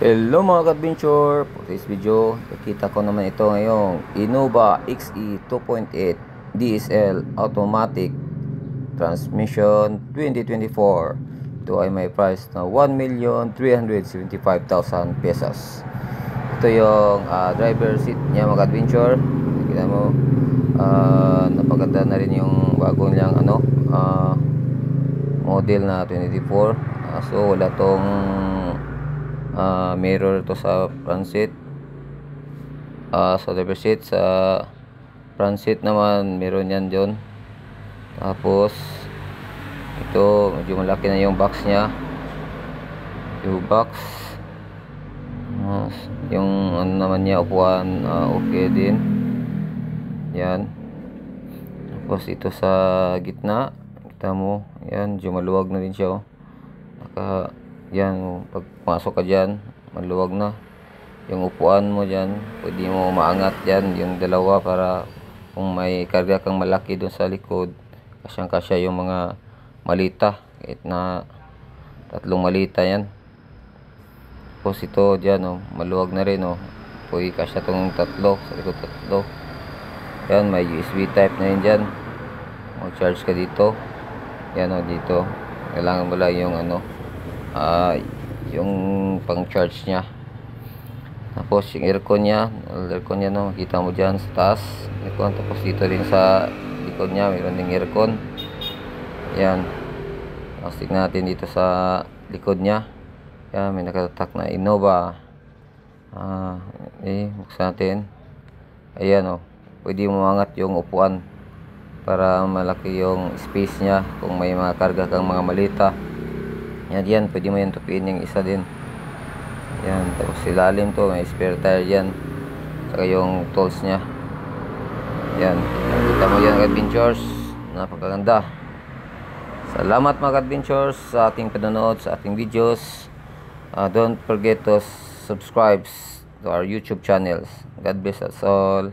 Hello mga ka-adventure, for this video nakita ko naman ito ngayong Innova XE 2.8 DSL automatic transmission 2024. Ito ay may price na 1,375,000 pesos. Ito yung driver seat niya mga ka-adventure. Nakita mo, napaganda na rin yung bagong niyang model na 2024. So wala tong mirror to sa front seat. Sa driver seat, sa front seat naman meron yan dyan. Tapos ito medyo malaki na yung box nya, yung box. Yung ano naman niya, upuan, okay din yan. Tapos ito sa gitna, kita mo yan, medyo maluwag na din siya. Yan, pag pasok ka dyan, maluwag na yung upuan mo dyan. Pwede mo maangat dyan yung dalawa para kung may karga kang malaki dun sa likod, kasyang kasya yung mga malita, kahit na 3 malita yan. Tapos ito dyan, maluwag na rin, pwede kasya tong 3 sa likod, 3 yan. May USB type na yun dyan, mag-charge ka dito yan. Dito kailangan mo lang yung yung pang charge nya. Tapos yung aircon nya, makita mo dyan sa taas, aircon. Tapos dito rin sa likod nya mayroon ding aircon yan. Tapos tignan natin dito sa likod nya, yan, may nakatatak na Innova. Buksan natin. Ayan, pwede mo mangat yung upuan para malaki yung space nya kung may mga karga kang mga malita. Yan, pwede mo yan tupiin yung isa din. Yan, tapos ilalim to, may spare tire yan. Saka yung tools nya. Yan, kita mo yan ka-adventures. Napakaganda. Salamat mga ka-adventures sa ating panonood, sa ating videos. Don't forget to subscribe to our YouTube channels. God bless us all.